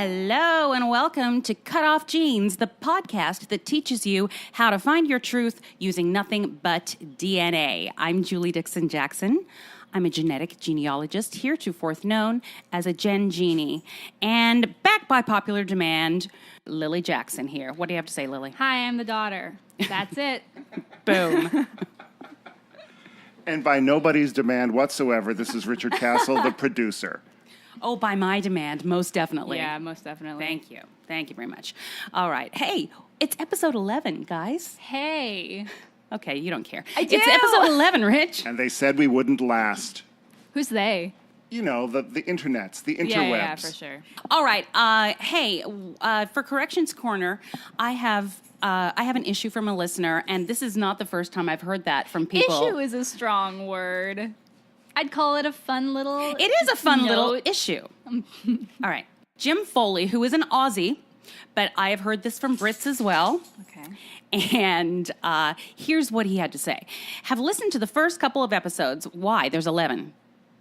Hello and welcome to Cutoff Genes, the podcast that teaches you how to find your truth using nothing but DNA. I'm Julie Dixon Jackson. I'm a genetic genealogist, heretofore known as a Gen Genie. And back by popular demand, Lily Jackson here. What do you have to say, Lily? Hi, I'm the daughter. That's it. Boom. And by nobody's demand whatsoever, this is Richard Castle, the producer. Oh, by my demand, most definitely. Yeah, most definitely. Thank you. Thank you very much. All right. Hey, it's episode 11, guys. Hey. Okay, you don't care. I do. It's episode 11, Rich. And they said we wouldn't last. Who's they? You know, the internets, the interwebs. Yeah, for sure. All right. Hey, for Corrections Corner, I have an issue from a listener, and this is not the first time I've heard that from people. Issue is a strong word. I'd call it a fun little... It is a fun little issue. All right. Jim Foley, who is an Aussie, but I have heard this from Brits as well. Okay. And here's what he had to say. Have listened to the first couple of episodes. Why? There's 11.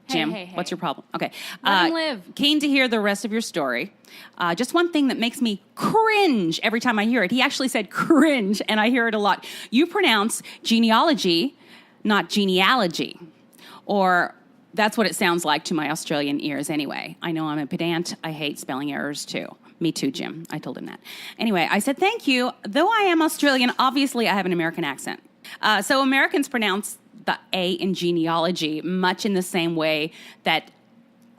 Jim, Hey. what's your problem? Okay. Let him live. Keen to hear the rest of your story. Just one thing that makes me cringe every time I hear it. He actually said cringe, and I hear it a lot. You pronounce genealogy, not genealogy. Or that's what it sounds like to my Australian ears anyway. I know I'm a pedant. I hate spelling errors too. Me too, Jim. I told him that. Anyway, I said, thank you. Though I am Australian, obviously I have an American accent. So Americans pronounce the A in genealogy much in the same way that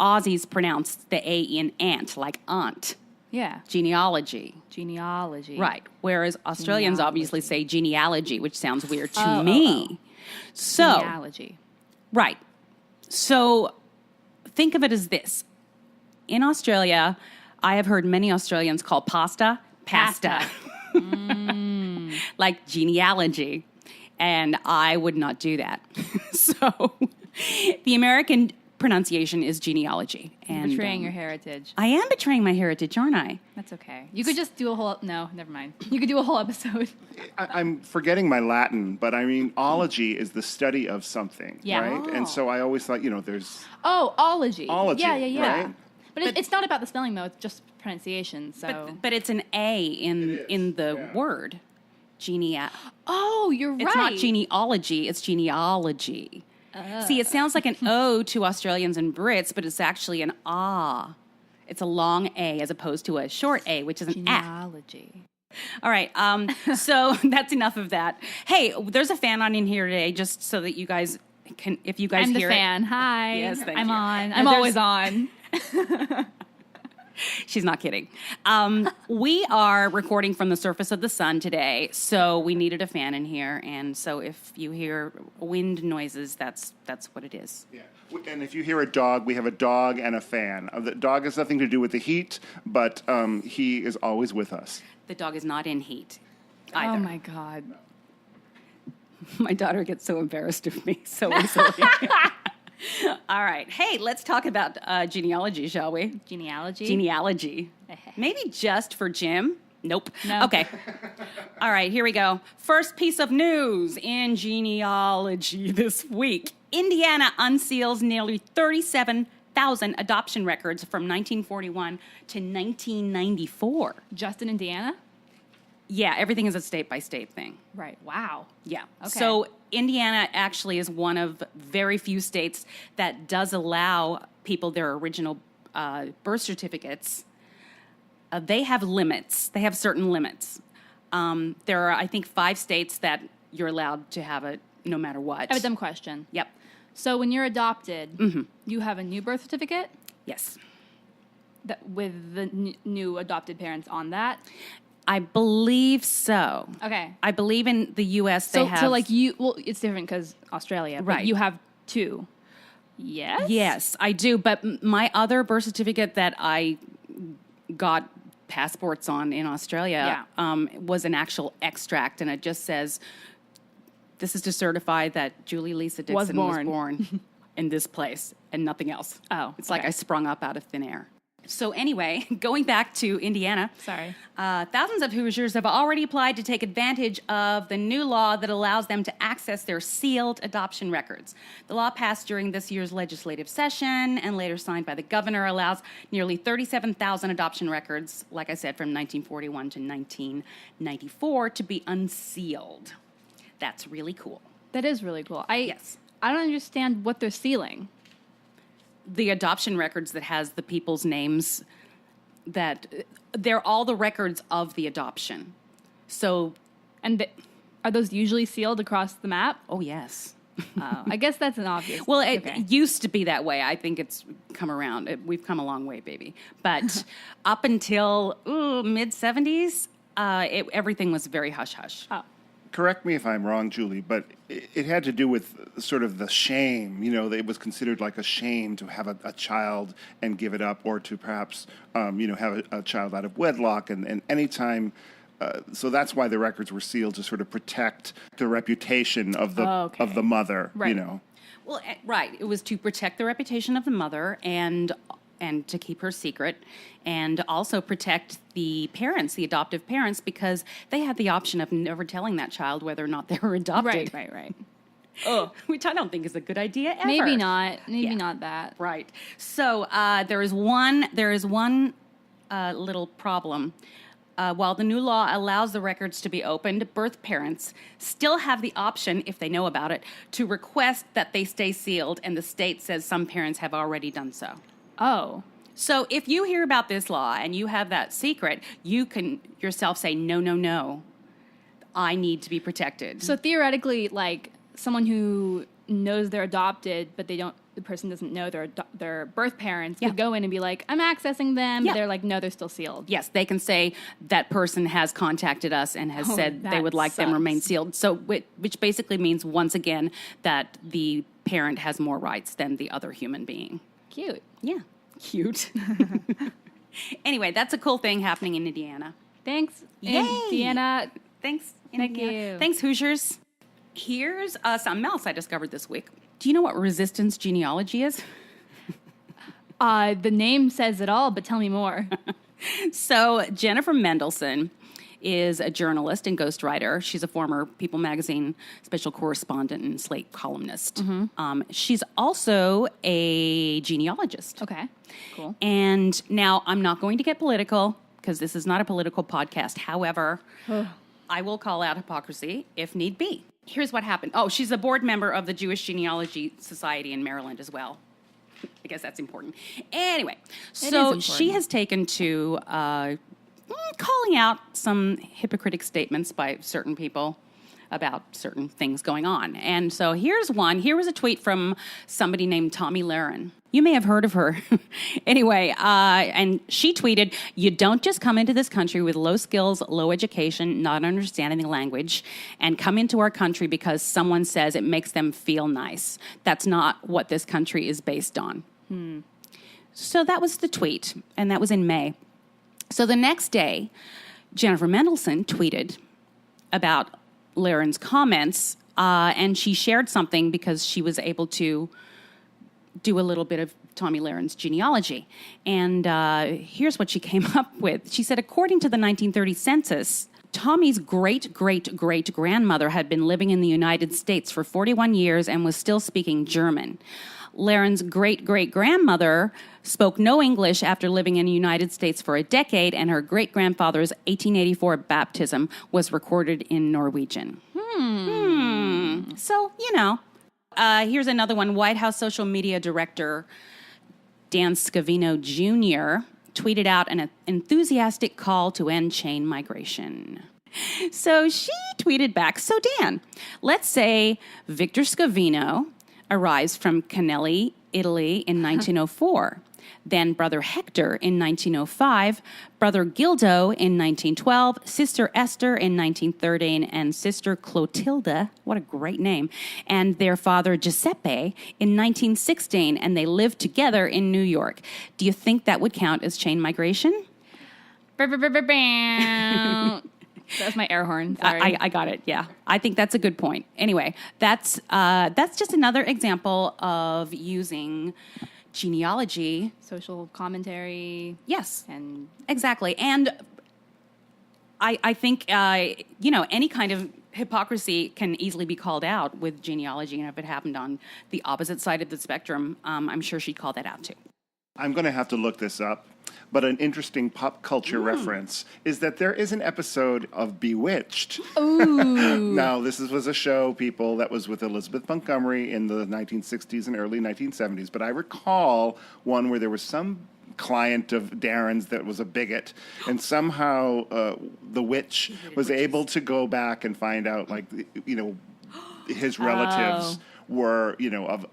Aussies pronounce the A in aunt, like aunt. Yeah. Genealogy. Genealogy. Right. Whereas Australians obviously say genealogy, which sounds weird to Oh, me. So, Genealogy. right. So think of it as this. In Australia, I have heard many Australians call pasta. Like genealogy. And I would not do that. So the American pronunciation is genealogy. And, Betraying your heritage. I am betraying my heritage, aren't I? That's okay. You could just do a whole... No, never mind. You could do a whole episode. I'm forgetting my Latin, but I mean, ology is the study of something, Yeah. right? Oh. And so I always thought, Oh, ology. Ology, Yeah. right? But it's not about the spelling, though. It's just pronunciation, so... But it's an A in the word. Oh, you're right. It's not genealogy, it's genealogy. See, it sounds like an O to Australians and Brits, but it's actually an ah. It's a long A as opposed to a short A, which is an A. Genealogy. All right, so that's enough of that. Hey, there's a fan on in here today, just so that you guys can, if you guys I'm the hear fan. Hi. Yes, thank I'm you. on. And I'm always on. She's not kidding. We are recording from the surface of the sun today, so we needed a fan in here. And so if you hear wind noises, that's what it is. Yeah. And if you hear a dog, we have a dog and a fan. The dog has nothing to do with the heat, but he is always with us. The dog is not in heat either. Oh, my God. My daughter gets so embarrassed of me so easily. All right. Hey, let's talk about genealogy, shall we? Genealogy? Genealogy. Maybe just for Jim. Nope. No. Okay. All right, here we go. First piece of news in genealogy this week. Indiana unseals nearly 37,000 adoption records from 1941 to 1994. Just in Indiana? Yeah, everything is a state-by-state thing. Right. Wow. Yeah. Okay. So Indiana actually is one of very few states that does allow people their original birth certificates. They have limits. They have certain limits. There are, I think, 5 states that you're allowed to have it no matter what. I have a dumb question. Yep. So when you're adopted, you have a new birth certificate Yes. with the new adopted parents on that? I believe so. Okay. I believe in the U.S. they have... So like you, well, it's different because Australia, but Right. you have 2. Yes? Yes, I do. But my other birth certificate that I got passports on in Australia was an actual extract, and it just says, this is to certify that Julie Lisa Dixon was born in this place and nothing else. Oh, It's like okay. I sprung up out of thin air. So anyway, going back to Indiana. Sorry. Thousands of Hoosiers have already applied to take advantage of the new law that allows them to access their sealed adoption records. The law passed during this year's legislative session and later signed by the governor allows nearly 37,000 adoption records, like I said, from 1941 to 1994 to be unsealed. That's really cool. That is really cool. Yes. I don't understand what they're sealing. The adoption records that has the people's names, that they're all the records of the adoption. So, And are those usually sealed across the map? oh yes. I guess that's an obvious. Well, it okay. used to be that way. I think it's come around. We've come a long way, baby. But up until mid 70s, everything was very hush hush. Oh. Correct me if I'm wrong, Julie, but it had to do with sort of the shame. You know, it was considered like a shame to have a child and give it up, or to perhaps, have a child out of wedlock. And anytime, so that's why the records were sealed, to sort of protect the reputation of the Okay. of the mother. Right. You know. Well, right. It was to protect the reputation of the mother and to keep her secret, and also protect the parents, the adoptive parents, because they had the option of never telling that child whether or not they were adopted. Right. Oh, which I don't think is a good idea ever. Maybe not. Maybe Yeah. not that. Right. So there is one little problem. While the new law allows the records to be opened, birth parents still have the option, if they know about it, to request that they stay sealed, and the state says some parents have already done so. Oh. So if you hear about this law and you have that secret, you can yourself say, no, I need to be protected. So theoretically, like someone who knows they're adopted, but the person doesn't know their birth parents, Yeah. could go in and be like, I'm accessing them. Yeah. But they're like, no, they're still sealed. Yes, they can say that person has contacted us and has said they that would like them sucks. remain sealed. So, which basically means, once again, that the parent has more rights than the other human being. Cute. Yeah, cute. Anyway, that's a cool thing happening in Indiana. Thanks, Yay. Indiana. Thanks, Thank Indiana. you. Thanks, Hoosiers. Here's something else I discovered this week. Do you know what resistance genealogy is? The name says it all, but tell me more. So Jennifer Mendelsohn is a journalist and ghostwriter. She's a former People magazine special correspondent and Slate columnist. She's also a genealogist. Okay, cool. And now I'm not going to get political because this is not a political podcast. However, I will call out hypocrisy if need be. Here's what happened. Oh, she's a board member of the Jewish Genealogy Society in Maryland as well. I guess that's important. Anyway, so is she important. has taken to calling out some hypocritic statements by certain people about certain things going on. And so here's one. Here was a tweet from somebody named Tommy Lahren. You may have heard of her. Anyway, and she tweeted, "You don't just come into this country with low skills, low education, not understanding the language, and come into our country because someone says it makes them feel nice. That's not what this country is based on." So that was the tweet, and that was in May. So the next day, Jennifer Mendelsohn tweeted about Lahren's comments, and she shared something because she was able to do a little bit of Tommy Lahren's genealogy. And here's what she came up with. She said, according to the 1930 census, Tommy's great-great-great-grandmother had been living in the United States for 41 years and was still speaking German. Lahren's great-great-grandmother spoke no English after living in the United States for a decade, and her great-grandfather's 1884 baptism was recorded in Norwegian. So, here's another one. White House social media director Dan Scavino Jr. tweeted out an enthusiastic call to end chain migration. So she tweeted back, "So Dan, let's say Victor Scavino arrives from Canelli, Italy in 1904. Then Brother Hector in 1905, Brother Gildo in 1912, Sister Esther in 1913, and Sister Clotilda, what a great name, and their father Giuseppe in 1916, and they lived together in New York. Do you think that would count as chain migration?" That was my air horn. Sorry. I got it. Yeah, I think that's a good point. Anyway, that's just another example of using genealogy, Social commentary. yes, And exactly. And I think, any kind of hypocrisy can easily be called out with genealogy. And if it happened on the opposite side of the spectrum, I'm sure she'd call that out too. I'm going to have to look this up, but an interesting pop culture reference is that there is an episode of Bewitched. ooh, Now, this was a show, people, that was with Elizabeth Montgomery in the 1960s and early 1970s, but I recall one where there was some client of Darren's that was a bigot, and somehow the witch was able to go back and find out, like, his relatives were,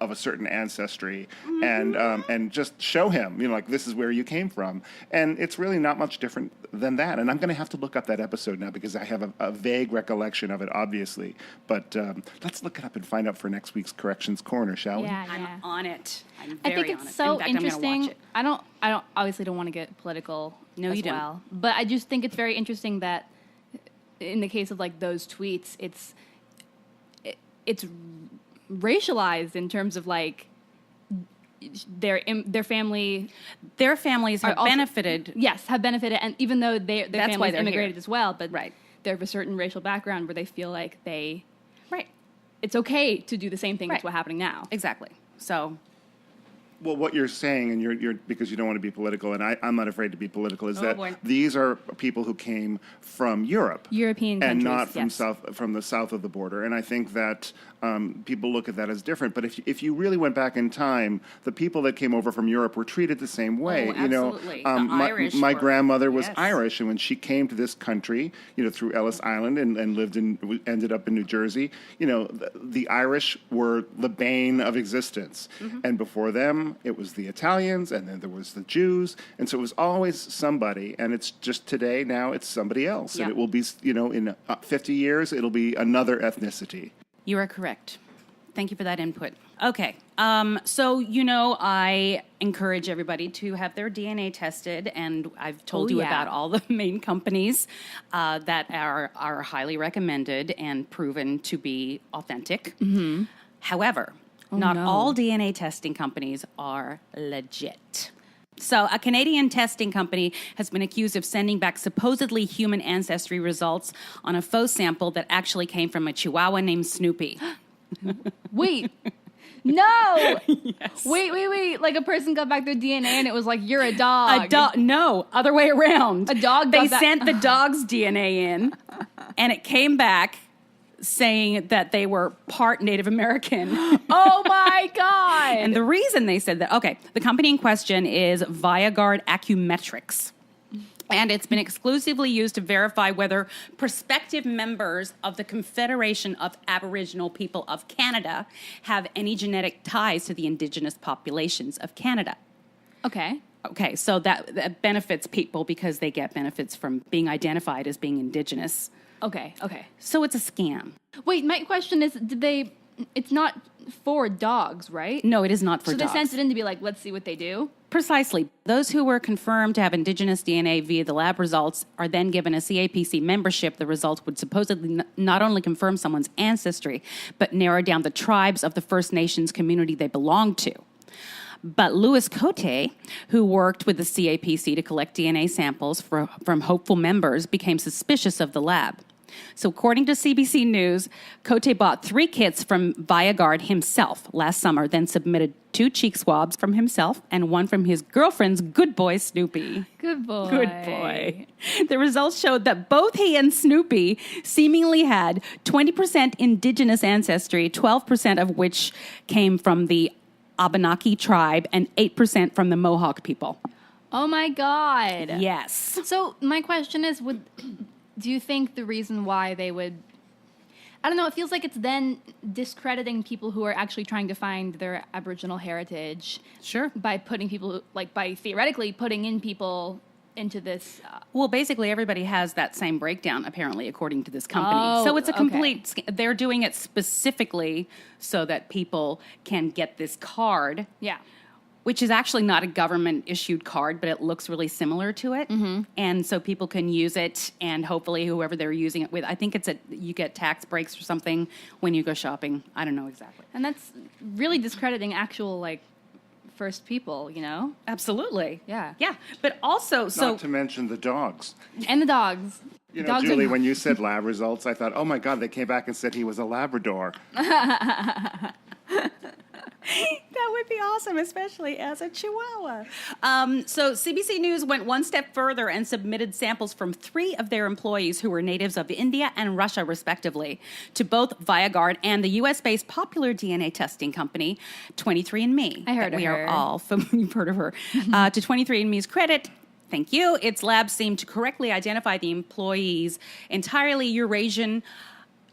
of a certain ancestry, and just show him, like, this is where you came from. And it's really not much different than that. And I'm going to have to look up that episode now because I have a vague recollection of it, obviously. But let's look it up and find out for next week's Corrections Corner, shall we? yeah. I'm on it. I'm I very think on it's it. so In fact, I'm gonna interesting. watch it. I don't obviously don't want to get political. No, as you don't. well, but I just think it's very interesting that in the case of like those tweets, it's racialized in terms of like their family. Their families have also- benefited. Yes, have benefited, and even though their That's why families they're immigrated here. as well, but Right. they have a certain racial background where they feel like Right. it's okay to do the same thing Right. as what's happening now. Exactly. So, Well, what you're saying, and you're because you don't want to be political, and I'm not afraid to be political, is Oh, that boy. these are people who came from Europe, European and countries, not from yes. from the south of the border. And I think that people look at that as different. But if you really went back in time, the people that came over from Europe were treated the same way. Oh, absolutely. The My, Irish my were- grandmother was yes. Irish, and when she came to this country, through Ellis Island and ended up in New Jersey, the Irish were the bane of existence. Mm-hmm. And before them, it was the Italians, and then there was the Jews, and so it was always somebody. And it's just today, now it's somebody else, Yeah. and it will be, in 50 years, it'll be another ethnicity. you are correct. Thank you for that input. Okay. So, I encourage everybody to have their DNA tested, and I've told Oh, you yeah. about all the main companies that are highly recommended and proven to be authentic. Mm-hmm. However, not no. all DNA testing companies are legit. So, a Canadian testing company has been accused of sending back supposedly human ancestry results on a faux sample that actually came from a Chihuahua named Snoopy. Wait. No. Yes. Wait. Like a person got back their DNA and it was like, you're a dog. No, other way around. A dog They does that. sent the dog's DNA in, and it came back saying that they were part Native American. Oh my God. And the reason they said that, the company in question is Viagard Acumetrics. And it's been exclusively used to verify whether prospective members of the Confederation of Aboriginal People of Canada have any genetic ties to the indigenous populations of Canada. Okay. Okay, so that benefits people because they get benefits from being identified as being indigenous. Okay. So it's a scam. Wait, my question is, it's not for dogs, right? No, it is not for So dogs. they sent it in to be like, let's see what they do? Precisely. Those who were confirmed to have indigenous DNA via the lab results are then given a CAPC membership. The results would supposedly not only confirm someone's ancestry, but narrow down the tribes of the First Nations community they belong to. But Louis Cote, who worked with the CAPC to collect DNA samples from hopeful members, became suspicious of the lab. So according to CBC News, Cote bought 3 kits from Viagard himself last summer, then submitted 2 cheek swabs from himself and 1 from his girlfriend's good boy, Snoopy. Good boy. Good boy. The results showed that both he and Snoopy seemingly had 20% indigenous ancestry, 12% of which came from the Abenaki tribe and 8% from the Mohawk people. Oh my God. Yes. So my question is, do you think the reason why they would, I don't know, it feels like it's then discrediting people who are actually trying to find their Aboriginal heritage. Sure. By putting people, like by theoretically putting in people into this. Well, basically, everybody has that same breakdown, apparently, according to this company. Oh, so it's a okay. complete. They're doing it specifically so that people can get this card, Yeah. which is actually not a government-issued card, but it looks really similar to it. Mm-hmm. And so people can use it, and hopefully whoever they're using it with, I think you get tax breaks or something when you go shopping. I don't know exactly. And that's really discrediting actual, like, first people, you know? Absolutely. Yeah. Yeah. But also, Not to mention the dogs. And the dogs. You know, Dogs Julie, are- when you said lab results, I thought, oh my God, they came back and said he was a Labrador. That would be awesome, especially as a Chihuahua. So CBC News went one step further and submitted samples from 3 of their employees who were natives of India and Russia, respectively, to both ViaGuard and the U.S.-based popular DNA testing company, 23andMe. I heard that of we her. are all familiar. You've heard of her. To 23andMe's credit, thank you, its labs seemed to correctly identify the employees' entirely Eurasian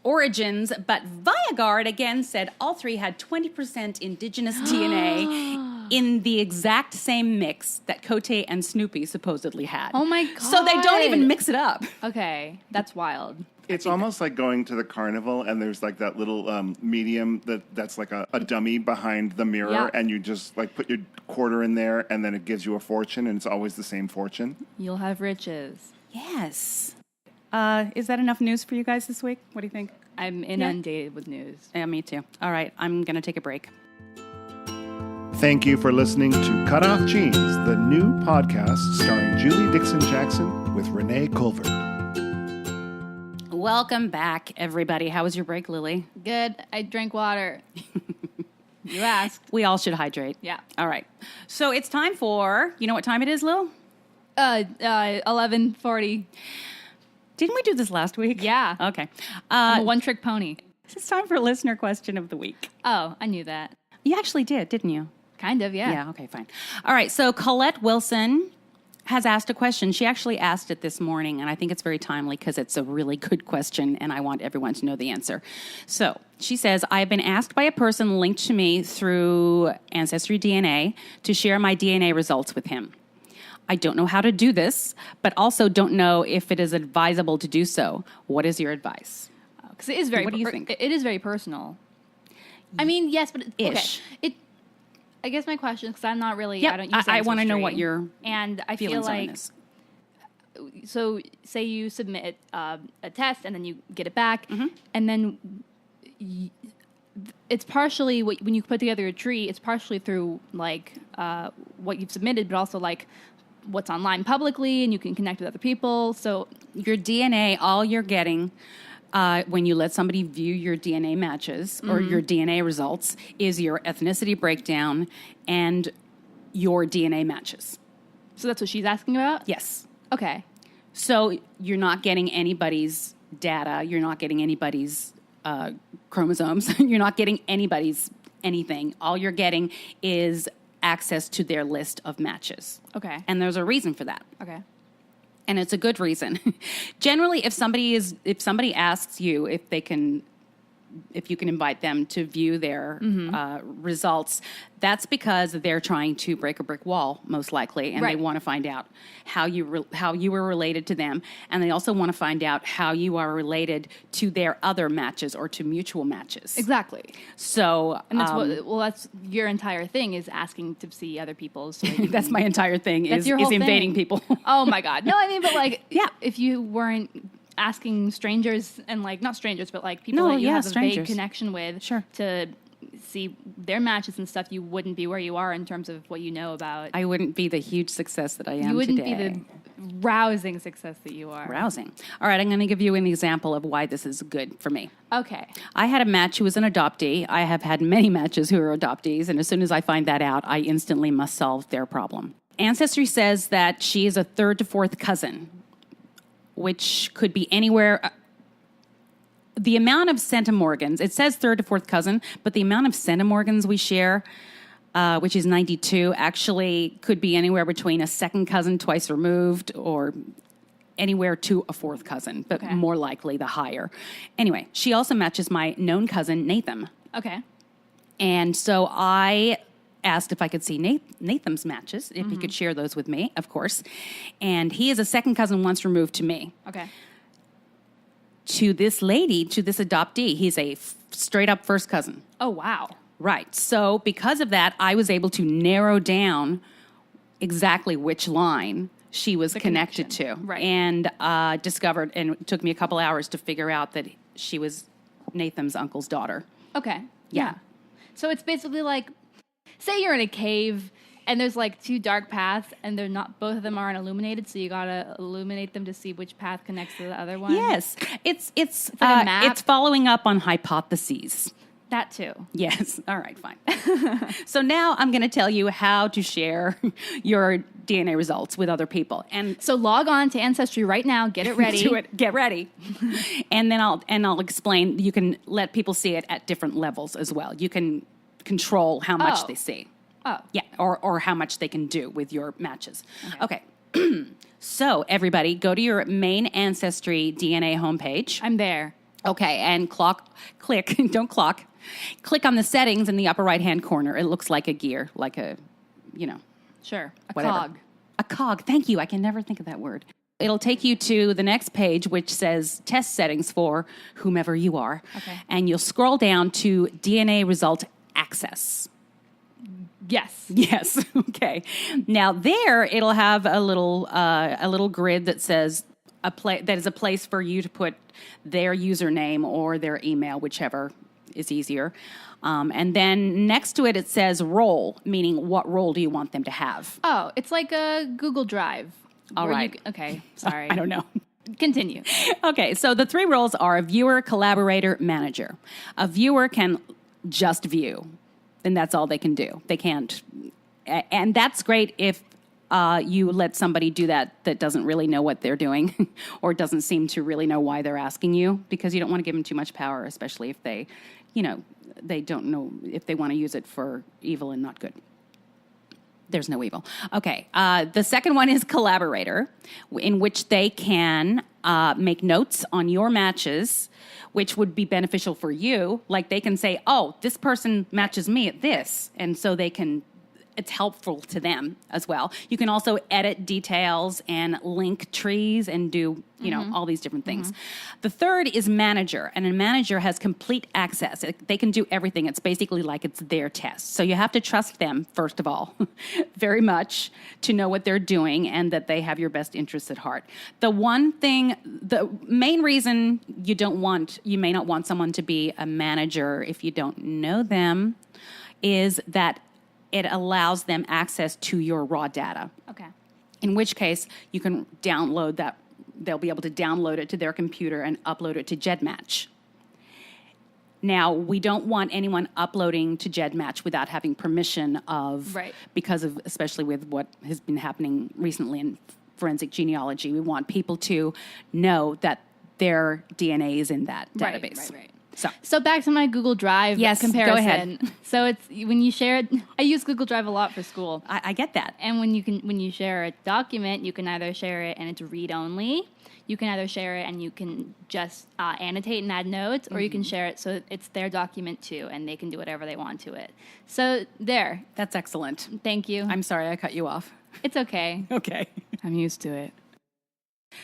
origins, but ViaGuard again said all 3 had 20% indigenous DNA in the exact same mix that Cote and Snoopy supposedly had. Oh my God. So they don't even mix it up. Okay, that's wild. It's almost like going to the carnival and there's like that little medium that's like a dummy behind the mirror, Yeah. and you just like put your quarter in there and then it gives you a fortune, and it's always the same fortune. You'll have riches. Yes. Is that enough news for you guys this week? What do you think? I'm inundated with news. Yeah, me too. All right, I'm going to take a break. Thank you for listening to Cutoff Genes, the new podcast starring Julie Dixon-Jackson with Renee Colvert. Welcome back, everybody. How was your break, Lily? Good. I drank water. You asked. We all should hydrate. Yeah. All right. So it's time for, you know what time it is, Lil? 11:40. Didn't we do this last week? Yeah. Okay. I'm a one-trick pony. It's time for listener question of the week. Oh, I knew that. You actually did, didn't you? Kind of, yeah. Yeah, okay, fine. All right, so Colette Wilson has asked a question. She actually asked it this morning, and I think it's very timely because it's a really good question, and I want everyone to know the answer. So she says, I've been asked by a person linked to me through Ancestry DNA to share my DNA results with him. I don't know how to do this, but also don't know if it is advisable to do so. What is your advice? Because it is very. What do you think? It is very personal. I mean, yes, but Ish. Okay. I guess my question, because I'm not really. Yep, I don't use. I want to know Ancestry, what your and I feel feelings are on like. this. So, say you submit a test, and then you get it back, Mm-hmm. and then it's partially when you put together a tree. It's partially through like what you've submitted, but also like what's online publicly, and you can connect with other people. So Your DNA, all you're getting when you let somebody view your DNA matches or your DNA results is your ethnicity breakdown and your DNA matches. So that's what she's asking about? Yes. Okay. So you're not getting anybody's data. You're not getting anybody's chromosomes. You're not getting anybody's anything. All you're getting is access to their list of matches. Okay. And there's a reason for that. Okay. And it's a good reason. Generally, if somebody asks you if you can invite them to view their results, that's because they're trying to break a brick wall, most likely, and Right. they want to find out how you were related to them, and they also want to find out how you are related to their other matches or to mutual matches. Exactly. So, And that's that's your entire thing is asking to see other people's. So that's my entire thing That's is your whole invading thing. people. Oh my God. No, I mean, but like, Yeah. if you weren't asking strangers and like, not strangers, but like people No, that you yeah, have a vague strangers. connection with Sure. to see their matches and stuff, you wouldn't be where you are in terms of what you know about. I wouldn't be the huge success that I am you wouldn't today. be the rousing success that you are. Rousing. All right, I'm going to give you an example of why this is good for me. Okay. I had a match who was an adoptee. I have had many matches who are adoptees, and as soon as I find that out, I instantly must solve their problem. Ancestry says that she is a 3rd to 4th cousin, which could be anywhere. The amount of centimorgans, it says 3rd to 4th cousin, but the amount of centimorgans we share, which is 92, actually could be anywhere between a 2nd cousin twice removed or anywhere to a 4th cousin, but Okay. more likely the higher. Anyway, she also matches my known cousin, Nathan. Okay. And so I asked if I could see Nathan's matches, if he could share those with me, of course. And he is a 2nd cousin once removed to me. Okay. To this lady, to this adoptee, he's a straight up 1st cousin. Oh, wow. Right. So because of that, I was able to narrow down exactly which line she was connected to. connection. Right. And discovered, and it took me a couple hours to figure out that she was Nathan's uncle's daughter. Okay. Yeah. So it's basically like, say you're in a cave and there's like two dark paths and they're not, both of them aren't illuminated, so you gotta illuminate them to see which path connects to the other one. Yes, it's like a map. it's following up on hypotheses. That too. Yes. All right, fine. So now I'm going to tell you how to share your DNA results with other people. And So log on to Ancestry right now, get it ready. do it, get ready. And then I'll explain. You can let people see it at different levels as well. You can control how much Oh. they see. Oh. Yeah, or how much they can do with your matches. Okay. So everybody, go to your main Ancestry DNA homepage. I'm there. Okay, and click, don't clock. Click on the settings in the upper right-hand corner. It looks like a gear, like a, Sure. A whatever. cog. A cog. Thank you. I can never think of that word. It'll take you to the next page, which says test settings for whomever you are. Okay. And you'll scroll down to DNA result access. Yes. Yes. Okay. Now there, it'll have a little grid that says that is a place for you to put their username or their email, whichever is easier. And then next to it, it says role, meaning what role do you want them to have? Oh, it's like a Google Drive. All where right. Okay. Sorry. I don't know. Continue. Okay, so the three roles are a viewer, collaborator, manager. A viewer can just view, and that's all they can do. They can't, and that's great if you let somebody do that doesn't really know what they're doing or doesn't seem to really know why they're asking you, because you don't want to give them too much power, especially if they, they don't know if they want to use it for evil and not good. There's no evil. Okay. The second one is collaborator, in which they can make notes on your matches, which would be beneficial for you. Like they can say, oh, this person matches me at this. And so it's helpful to them as well. You can also edit details and link trees and do, all these different things. The third is manager, and a manager has complete access. They can do everything. It's basically like it's their test. So you have to trust them, first of all, very much, to know what they're doing and that they have your best interests at heart. The main reason you may not want someone to be a manager if you don't know them is that it allows them access to your raw data. Okay. In which case, you can download that. They'll be able to download it to their computer and upload it to GEDmatch. Now, we don't want anyone uploading to GEDmatch without having permission of, Right. because of, especially with what has been happening recently in forensic genealogy, we want people to know that their DNA is in that database. Right. So back to my Google Drive Yes, go comparison. ahead. So it's when you share it. I use Google Drive a lot for school. I get that. And when you share a document, you can either share it and it's read only. You can either share it and you can just annotate and add notes, or you can share it so it's their document too, and they can do whatever they want to it. So there. That's excellent. Thank you. I'm sorry I cut you off. It's okay. Okay. I'm used to it.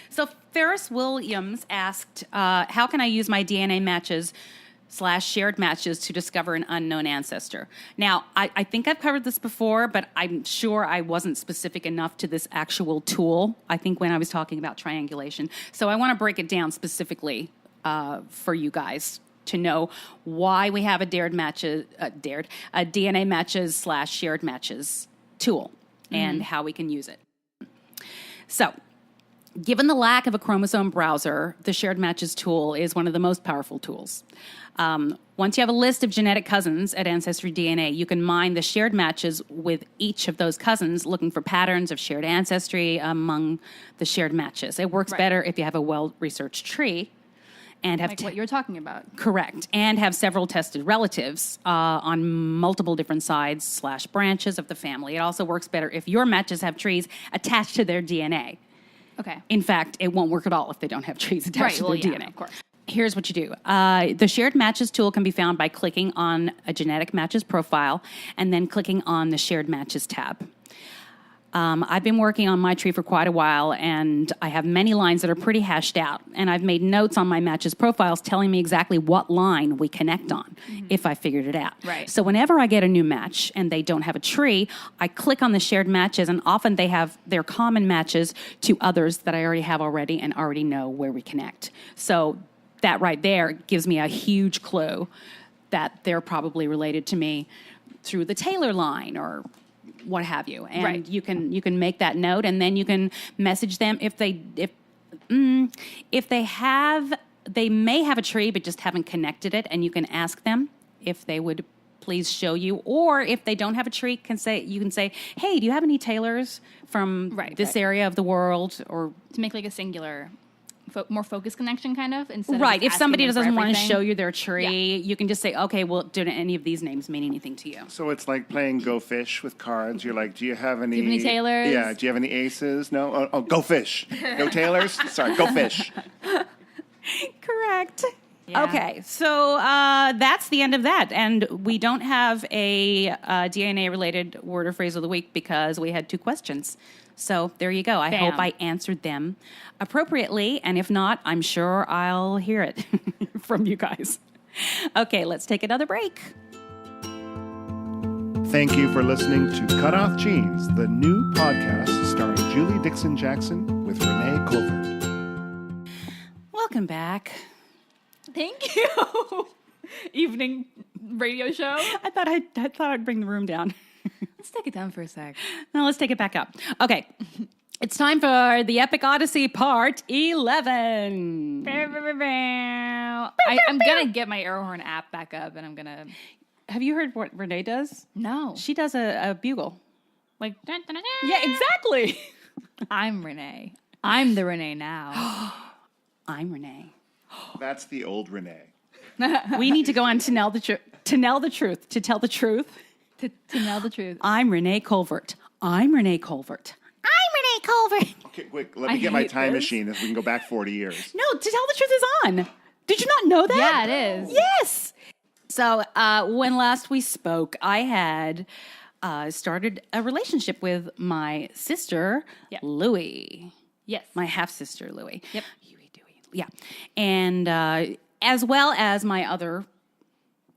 So Ferris Williams asked, how can I use my DNA matches / shared matches to discover an unknown ancestor? Now, I think I've covered this before, but I'm sure I wasn't specific enough to this actual tool, I think, when I was talking about triangulation. So I want to break it down specifically for you guys to know why we have a DNA matches / shared matches tool and how we can use it. So, given the lack of a chromosome browser, the shared matches tool is one of the most powerful tools. Once you have a list of genetic cousins at Ancestry DNA, you can mine the shared matches with each of those cousins, looking for patterns of shared ancestry among the shared matches. It works better if you have a well-researched tree and have Like what you're talking about. Correct. And have several tested relatives on multiple different sides / branches of the family. It also works better if your matches have trees attached to their DNA. Okay. In fact, it won't work at all if they don't have trees attached to their DNA. Of course. Here's what you do. The Shared Matches tool can be found by clicking on a genetic matches profile and then clicking on the Shared Matches tab. I've been working on my tree for quite a while, and I have many lines that are pretty hashed out. And I've made notes on my matches profiles telling me exactly what line we connect on if I figured it out. Right. So whenever I get a new match and they don't have a tree, I click on the shared matches, and often they have their common matches to others that I already have and already know where we connect. So that right there gives me a huge clue that they're probably related to me through the Taylor line or what have you. And Right. you can make that note, and then you can message them if they may have a tree but just haven't connected it, and you can ask them if they would please show you, or if they don't have a tree, you can say, hey, do you have any Taylors from this area of the world? Or To make like a singular, more focused connection, kind of, instead of right, just if somebody asking them doesn't for want to everything. show you their tree, you can just say, okay, well, do any of these names mean anything to you? So it's like playing Go Fish with cards. You're like, do you have any... Do you have any Taylors? Yeah, do you have any aces? No? Oh, Go Fish. No Taylors? Sorry, Go Fish. Correct. Yeah. Okay, so that's the end of that. And we don't have a DNA-related word or phrase of the week because we had 2 questions. So there you go. I Bam. hope I answered them appropriately. And if not, I'm sure I'll hear it from you guys. Okay, let's take another break. Thank you for listening to Cutoff Genes, the new podcast starring Julie Dixon-Jackson with Renee Colvert. Welcome back. Thank you. Evening radio show. I thought I'd bring the room down. Let's take it down for a sec. Now let's take it back up. Okay. It's time for the Epic Odyssey Part 11. I'm going to get my air horn app back up, and I'm going to... Have you heard what Renee does? No. She does a bugle. Like... Dun, dun, dun, dun. Yeah, exactly. I'm Renee. I'm the Renee now. I'm Renee. That's the old Renee. We need to go on to tell the truth. To tell the truth. to know the truth. I'm Renee Colvert. I'm Renee Colvert. I'm Renee Colvert. Okay, quick, let me get my hate time this. machine if we can go back 40 years. No, To Tell the Truth is on. Did you not know that? Yeah, it is. Yes. So when last we spoke, I had started a relationship with my sister, Yep. Louie. Yes. My half-sister, Louie. Yep. Huey, Dewey. Yeah. And as well as my other...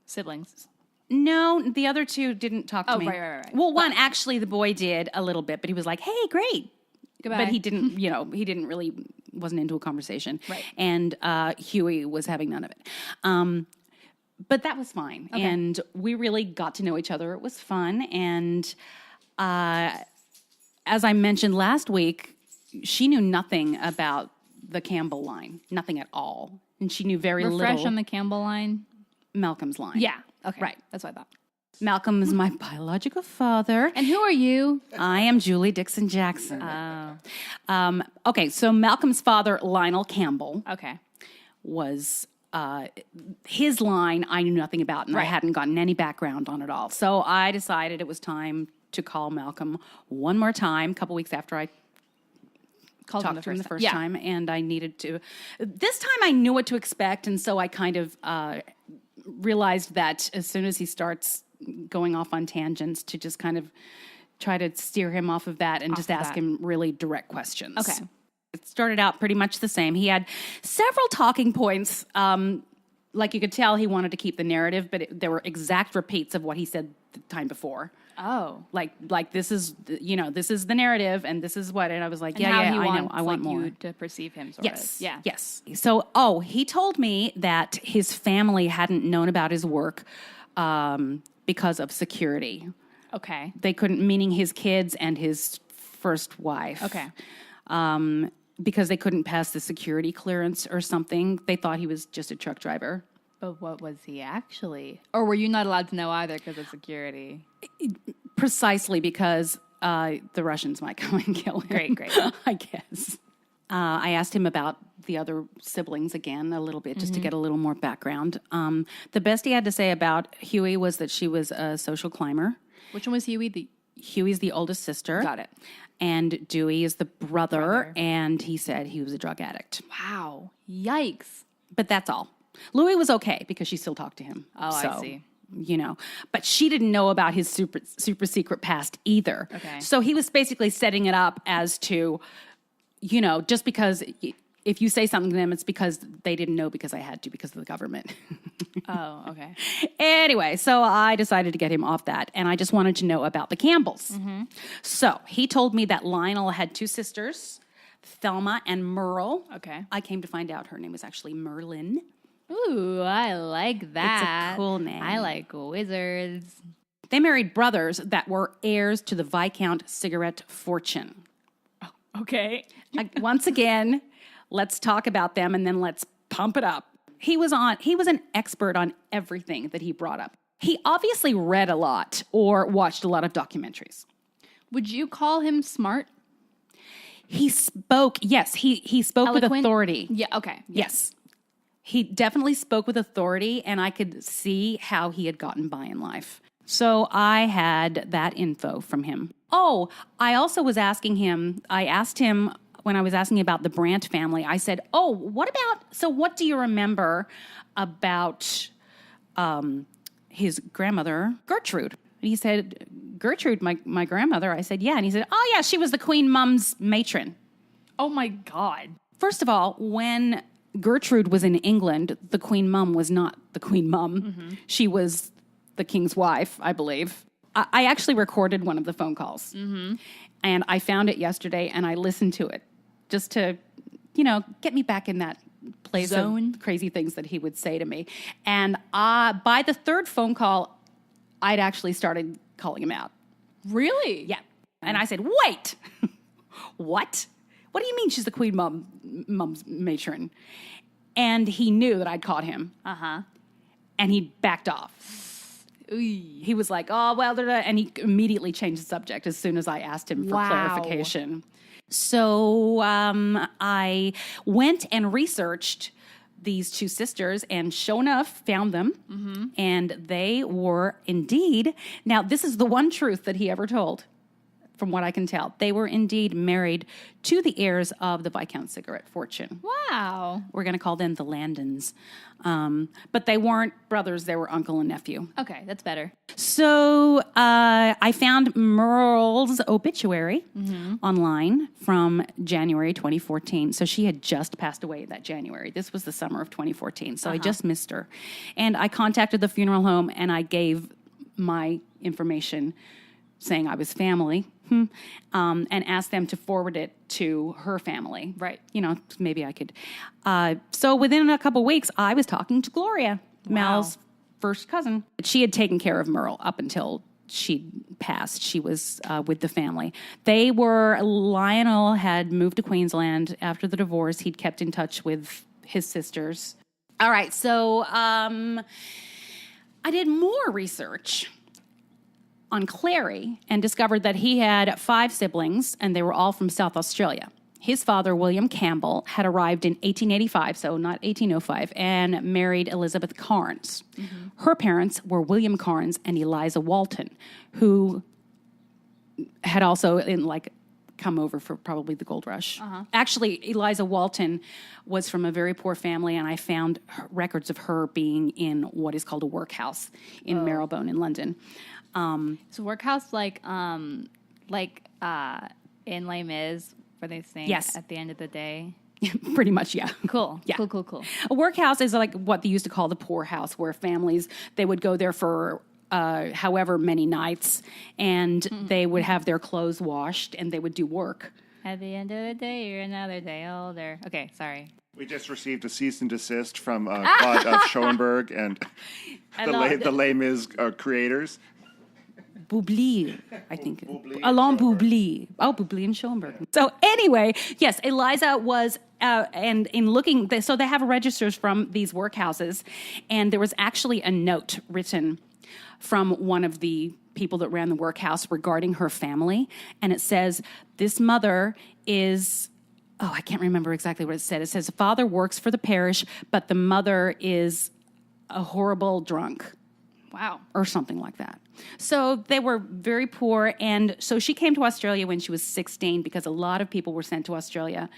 Siblings. No, the other 2 didn't talk to Oh, me. right. Well, one, actually, the boy did a little bit, but he was like, hey, great. Goodbye. But he didn't, wasn't into a conversation. Right. And Huey was having none of it. But that was fine. Okay. And we really got to know each other. It was fun. And as I mentioned last week, she knew nothing about the Campbell line, nothing at all. And she knew very Refresh little on the Campbell line. Malcolm's line. Yeah. Okay. Right. That's what I thought. Malcolm is my biological father. And who are you? I am Julie Dixon-Jackson. Oh. Okay, so Malcolm's father, Lionel Campbell, Okay. was his line I knew nothing about, and I Right. hadn't gotten any background on it all. So I decided it was time to call Malcolm one more time, a couple weeks after I Called talked to him the first Yeah. time, and I needed to. This time I knew what to expect, and so I kind of realized that as soon as he starts going off on tangents, to just kind of try to steer him off of that and just of ask that. him really direct questions. Okay. It started out pretty much the same. He had several talking points. Like you could tell he wanted to keep the narrative, but there were exact repeats of what he said the time before. Oh. Like this is this is the narrative, and this is what, and I was like, And yeah, how yeah, he I know, wants, I want like, more. you to perceive him, sort Yes. of. Yeah. Yes. So, he told me that his family hadn't known about his work because of security. Okay. They couldn't, meaning his kids and his first wife. Okay. Because they couldn't pass the security clearance or something. They thought he was just a truck driver. But what was he actually? Or were you not allowed to know either because of security? Precisely because the Russians might come and kill him. Great. I guess. I asked him about the other siblings again a little bit, just to get a little more background. The best he had to say about Huey was that she was a social climber. Which one was Huey? Huey's the oldest sister. Got it. And Dewey is the brother, and he said he was a drug addict. Wow. Yikes. But that's all. Louis was okay because she still talked to him. Oh, I So, see. But she didn't know about his super secret past either. Okay. So he was basically setting it up as to, just because if you say something to them, it's because they didn't know because I had to, because of the government. Oh, okay. Anyway, so I decided to get him off that, and I just wanted to know about the Campbells. Mm-hmm. So he told me that Lionel had 2 sisters, Thelma and Merle. Okay. I came to find out her name was actually Merlin. Ooh, I like that. cool name. I like wizards. They married brothers that were heirs to the Viscount cigarette fortune. Okay. Once again, let's talk about them and then let's pump it up. He was an expert on everything that he brought up. He obviously read a lot or watched a lot of documentaries. Would you call him smart? He spoke, yes, he spoke with Eloquent? authority. Yeah, okay. Yes. He definitely spoke with authority, and I could see how he had gotten by in life. So I had that info from him. Oh, I also was asking him, I asked him when I was asking about the Brandt family, I said, oh, what do you remember about his grandmother, Gertrude? And he said, Gertrude, my grandmother. I said, yeah. And he said, oh, yeah, she was the Queen Mum's matron. Oh, my God. First of all, when Gertrude was in England, the Queen Mum was not the Queen Mum. Mm-hmm. She was the king's wife, I believe. I actually recorded one of the phone calls. Mm-hmm. And I found it yesterday, and I listened to it just to, get me back in that place Zone. of crazy things that he would say to me. And by the third phone call, I'd actually started calling him out. Really? Yeah. And I said, wait, what? What do you mean she's the Queen Mum's matron? And he knew that I'd caught him. Uh-huh. And he backed off. Ooh. He was like, oh, well, and he immediately changed the subject as soon as I asked him for clarification. So I went and researched these two sisters and sure enough found them. Mm-hmm. And they were indeed, now this is the one truth that he ever told, from what I can tell. They were indeed married to the heirs of the Viscount cigarette fortune. Wow. We're going to call them the Landons. But they weren't brothers, they were uncle and nephew. Okay, that's better. So I found Merle's obituary online from January 2014. So she had just passed away that January. This was the summer of 2014. So I just missed her. And I contacted the funeral home and I gave my information saying I was family, and asked them to forward it to her family. Right. Maybe I could. So within a couple weeks, I was talking to Gloria, Mal's first cousin. She had taken care of Merle up until she passed. She was with the family. Lionel had moved to Queensland after the divorce. He'd kept in touch with his sisters. All right, so I did more research on Clary and discovered that he had 5 siblings, and they were all from South Australia. His father, William Campbell, had arrived in 1885, so not 1805, and married Elizabeth Carnes. Mm-hmm. Her parents were William Carnes and Eliza Walton, who had also come over for probably the gold rush. Uh-huh. Actually, Eliza Walton was from a very poor family, and I found records of her being in what is called a workhouse in Marylebone in London. So workhouse in Les Mis, where they sing at the end of the day. Pretty much, yeah. Cool. Yeah. Cool. A workhouse is like what they used to call the poorhouse, where families, they would go there for however many nights, and they would have their clothes washed, and they would do work. At the end of the day, you're another day older. Okay, sorry. We just received a cease and desist from Claude of Schoenberg and the Les Mis creators. Bublé, I think. Alain Bublé. Oh, Bublé and Schoenberg. So anyway, yes, Eliza was, and in looking, so they have registers from these workhouses, and there was actually a note written from one of the people that ran the workhouse regarding her family, and it says, this mother is... Oh, I can't remember exactly what it said. It says, father works for the parish, but the mother is a horrible drunk. Wow. Or something like that. So they were very poor, and so she came to Australia when she was 16 because a lot of people were sent to Australia.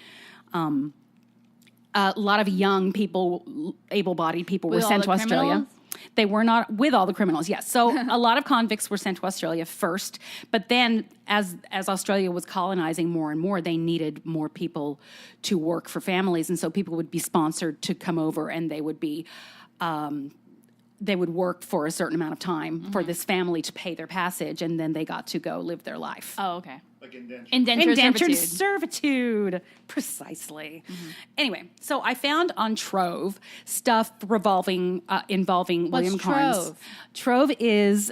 A lot of young people, able-bodied people were sent to Australia. They were not with all the criminals, yes. So a lot of convicts were sent to Australia first, but then as Australia was colonizing more and more, they needed more people to work for families, and so people would be sponsored to come over, and they would be... they would work for a certain amount of time for this family to pay their passage, and then they got to go live their life. Oh, okay. Like indentured. Indentured servitude. Precisely. Mm-hmm. Anyway, so I found on Trove stuff involving William Carnes. Trove? Trove is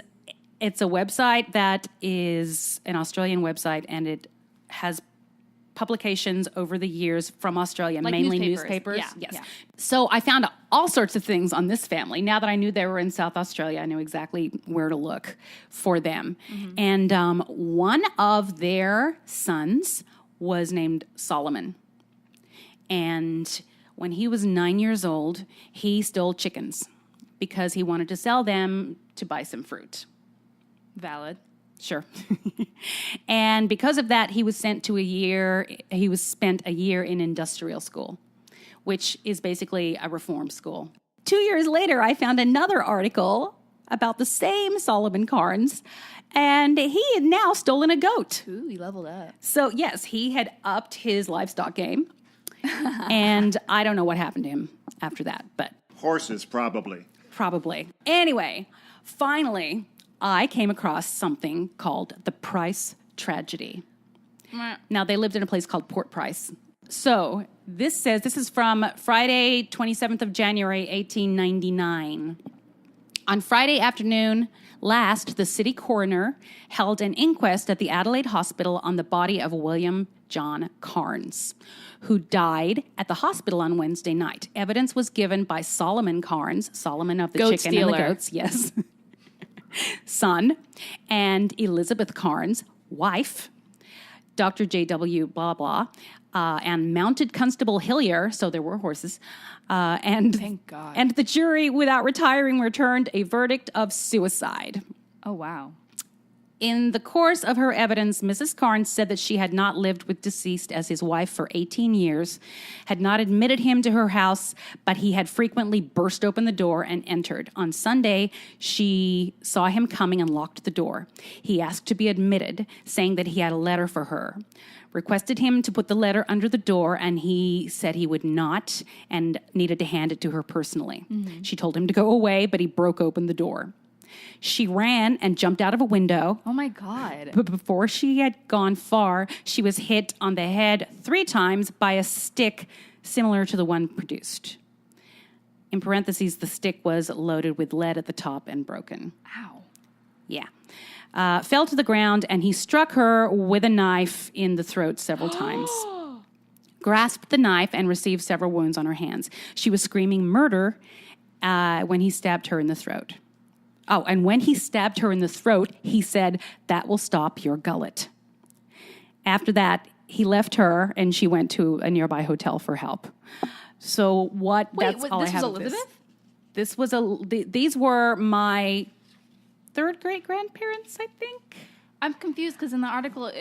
It's a website that is an Australian website, and it has publications over the years from Australia, Like mainly newspapers. newspapers. Yeah, Yes. yeah. So I found all sorts of things on this family. Now that I knew they were in South Australia, I knew exactly where to look for them. And one of their sons was named Solomon. And when he was 9 years old, he stole chickens because he wanted to sell them to buy some fruit. Valid. Sure. And because of that, he was spent a year in industrial school, which is basically a reform school. 2 years later, I found another article about the same Solomon Carnes, and he had now stolen a goat. Ooh, he leveled up. So, yes, he had upped his livestock game, and I don't know what happened to him after that, but Horses, probably. probably. Anyway, finally, I came across something called the Price Tragedy. Now, they lived in a place called Port Price. So this is from Friday, 27th of January, 1899. On Friday afternoon last, the city coroner held an inquest at the Adelaide Hospital on the body of William John Carnes, who died at the hospital on Wednesday night. Evidence was given by Solomon Carnes, Solomon of the Goat chicken and the stealer. goats, yes, son, and Elizabeth Carnes, wife, Dr. J.W. blah, blah, and Mounted Constable Hillier, so there were horses, and Thank God. and the jury, without retiring, returned a verdict of suicide. Oh, wow. In the course of her evidence, Mrs. Carnes said that she had not lived with deceased as his wife for 18 years, had not admitted him to her house, but he had frequently burst open the door and entered. On Sunday, she saw him coming and locked the door. He asked to be admitted, saying that he had a letter for her. Requested him to put the letter under the door, and he said he would not and needed to hand it to her personally. She told him to go away, but he broke open the door. She ran and jumped out of a window. Oh, my God. But before she had gone far, she was hit on the head 3 times by a stick similar to the one produced. In parentheses, the stick was loaded with lead at the top and broken. Ow. Yeah. Fell to the ground, and he struck her with a knife in the throat several times. Grasped the knife and received several wounds on her hands. She was screaming murder when he stabbed her in the throat. Oh, and when he stabbed her in the throat, he said, "That will stop your gullet." After that, he left her, and she went to a nearby hotel for help. So that's all I this have was of this. Elizabeth? This was these were my third great grandparents, I think. I'm confused because in the article,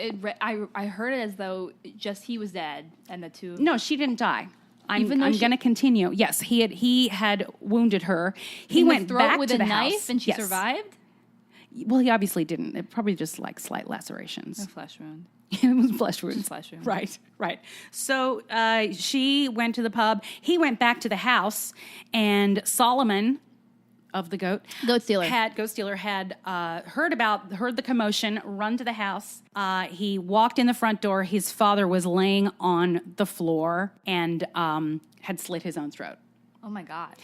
I heard it as though just he was dead and the two. No, she didn't die. I'm Even though going to continue. Yes, he had wounded her. He in went the throat back with to a the knife house. and she Yes. survived? Well, he obviously didn't. It probably just like slight lacerations. A flesh wound. It was flesh wounds. Flesh wound. Right. So she went to the pub. He went back to the house, and Solomon of the goat Stealer. had heard the commotion, run to the house. He walked in the front door. His father was laying on the floor and had slit his own throat. Oh, my God.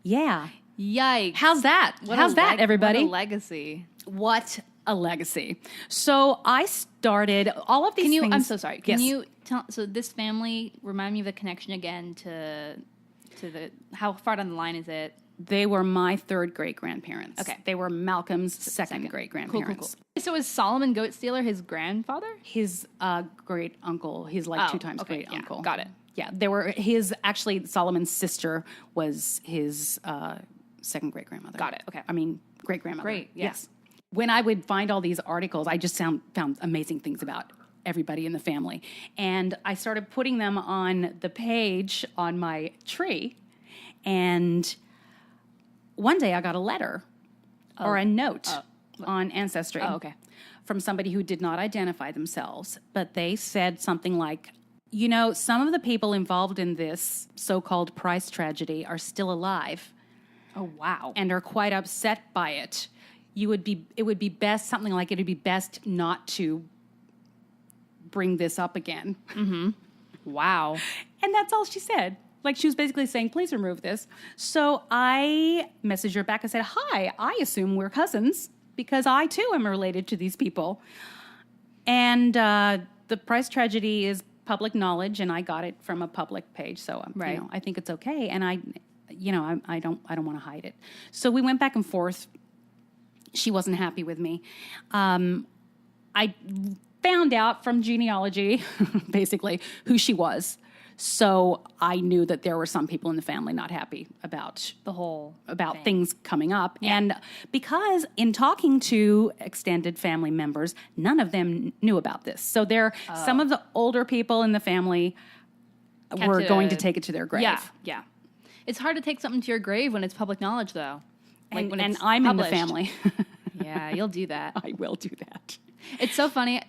Yeah. Yikes. How's that? How's that, everybody? What a legacy. What a legacy. So I started all of these things. I'm so sorry. Can Yes. you tell, so this family, remind me of the connection again to the, how far down the line is it? They were my third great grandparents. Okay. They were Malcolm's second great grandparents. Cool. So is Solomon Goat Stealer his grandfather? His great uncle, his two times okay, great yeah, uncle. got it. Yeah, actually Solomon's sister was his second great grandmother. Got it, okay. I mean, great grandmother. Great, yeah. Yes. When I would find all these articles, I just found amazing things about everybody in the family. And I started putting them on the page on my tree. And one day I got a letter or a note on Ancestry from somebody who did not identify themselves. But they said something like, some of the people involved in this so-called Price tragedy are still alive. Oh, wow. And are quite upset by it. It would be best not to bring this up again. Mm-hmm. Wow. And that's all she said. Like, she was basically saying, please remove this. So I messaged her back and said, hi, I assume we're cousins because I too am related to these people. And the Price tragedy is public knowledge, and I got it from a public page, so Right. I think it's okay. And I don't want to hide it. So we went back and forth. She wasn't happy with me. I found out from genealogy, basically, who she was. So I knew that there were some people in the family not happy about The whole thing. things coming up. And because in talking to extended family members, none of them knew about this. So some of the older people in the family were going to take it to their grave. Yeah. It's hard to take something to your grave when it's public knowledge, though. And, when and it's I'm published. in the family. Yeah, you'll do that. I will do that. It's so funny.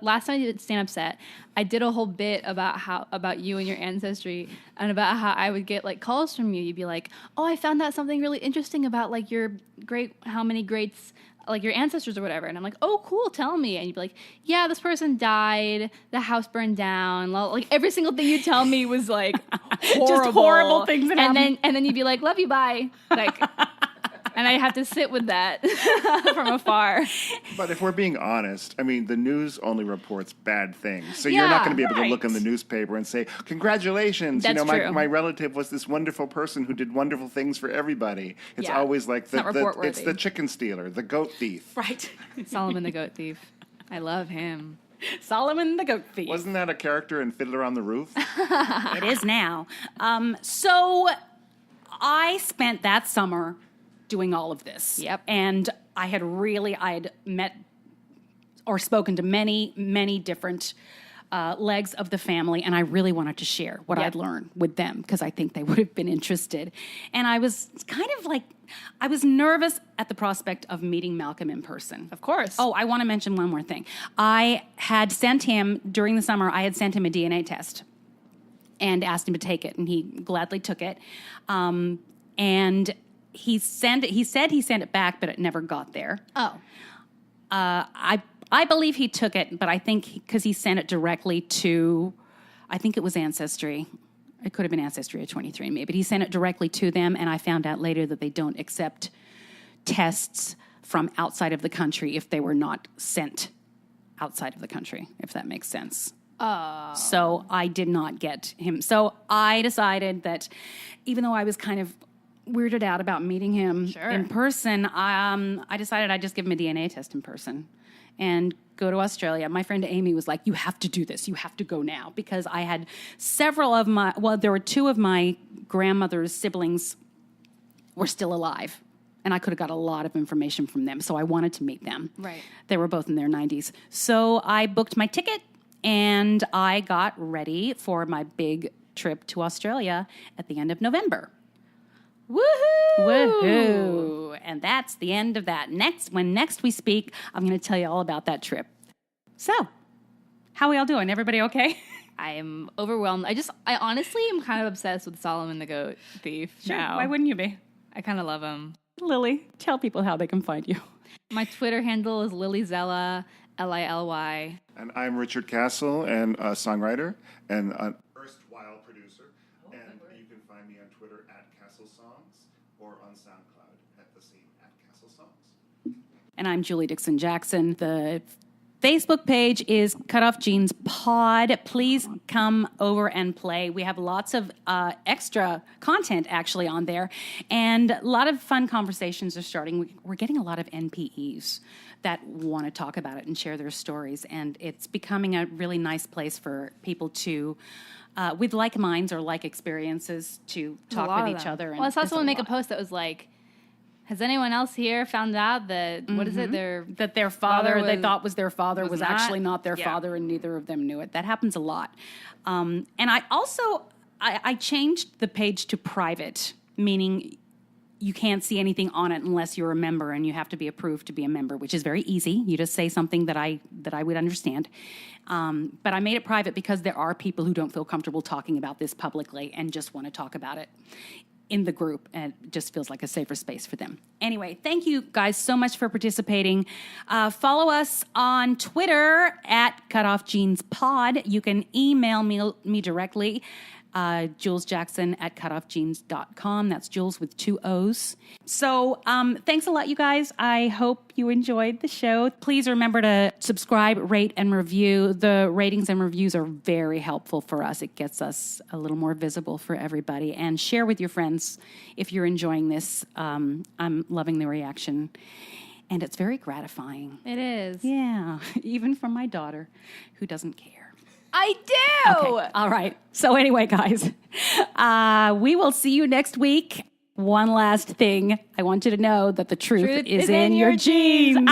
Last time I did stand-up set, I did a whole bit about you and your ancestry, and about how I would get like calls from you. You'd be like, "Oh, I found out something really interesting about like your how many greats, like your ancestors or whatever." And I'm like, "Oh, cool, tell me." And you'd be like, "Yeah, this person died. The house burned down." Like every single thing you tell me was like horrible. Just horrible things that happened. And then you'd be like, "Love you, bye." Like. And I have to sit with that from afar. But if we're being honest, I mean, the news only reports bad things. So you're not going to be able to look in the newspaper and say, congratulations, That's true. my relative was this wonderful person who did wonderful things for everybody. It's Yeah. always like It's not report-worthy. it's the chicken stealer, the goat thief. Right. Solomon the Goat Thief. I love him. Solomon the Goat Thief. Wasn't that a character in Fiddler on the Roof? It is now. So I spent that summer doing all of this. Yep. And I had met or spoken to many, many different legs of the family, and I really wanted to share what I'd learned with them because I think they would have been interested. And I was I was nervous at the prospect of meeting Malcolm in person. Of course. Oh, I want to mention one more thing. I had sent him, during the summer, I had sent him a DNA test and asked him to take it, and he gladly took it. And he said he sent it back, but it never got there. Oh. I believe he took it, but I think because he sent it directly to, I think it was Ancestry. It could have been Ancestry or 23andMe, but he sent it directly to them, and I found out later that they don't accept tests from outside of the country if they were not sent outside of the country, if that makes sense. So I did not get him. So I decided that even though I was kind of weirded out about meeting him in person, I decided I'd just give him a DNA test in person and go to Australia. My friend Amy was like, you have to do this. You have to go now. Because I had there were two of my grandmother's siblings were still alive. And I could have got a lot of information from them. So I wanted to meet them. Right. They were both in their 90s. So I booked my ticket and I got ready for my big trip to Australia at the end of November. Woohoo! Woohoo! And that's the end of that. When next we speak, I'm going to tell you all about that trip. So, how are we all doing? Everybody okay? I am overwhelmed. I honestly am kind of obsessed with Solomon the Goat Thief now. Why wouldn't you be? I kind of love him. Lily, tell people how they can find you. My Twitter handle is LilyZella, Lily. And I'm Richard Castle, and a songwriter, and an erstwhile producer. And you can find me on Twitter at Castle Songs, or on SoundCloud at the same at Castle Songs. And I'm Julie Dixon Jackson. The Facebook page is Cutoff Genes Pod. Please come over and play. We have lots of extra content actually on there, and a lot of fun conversations are starting. We're getting a lot of NPEs that want to talk about it and share their stories, and it's becoming a really nice place for people to, with like minds or like experiences, to talk with each other. Well, I saw someone make a post that was like, has anyone else here found out that, what is it, that their father they thought was their father was not? actually not their Yeah. father, and neither of them knew it. That happens a lot. And I also, I changed the page to private, meaning you can't see anything on it unless you're a member, and you have to be approved to be a member, which is very easy. You just say something that I would understand. But I made it private because there are people who don't feel comfortable talking about this publicly and just want to talk about it in the group, and it just feels like a safer space for them. Anyway, thank you guys so much for participating. Follow us on Twitter at Cutoff Genes Pod. You can email me directly Jules Jackson at cutoffjeans.com. That's Jules with 2 O's. So thanks a lot, you guys. I hope you enjoyed the show. Please remember to subscribe, rate, and review. The ratings and reviews are very helpful for us. It gets us a little more visible for everybody. And share with your friends if you're enjoying this. I'm loving the reaction. And it's very gratifying. It is. Yeah, even from my daughter, who doesn't care. I do. Okay. All right. So anyway, guys, we will see you next week. One last thing. I want you to know that the truth is in your genes.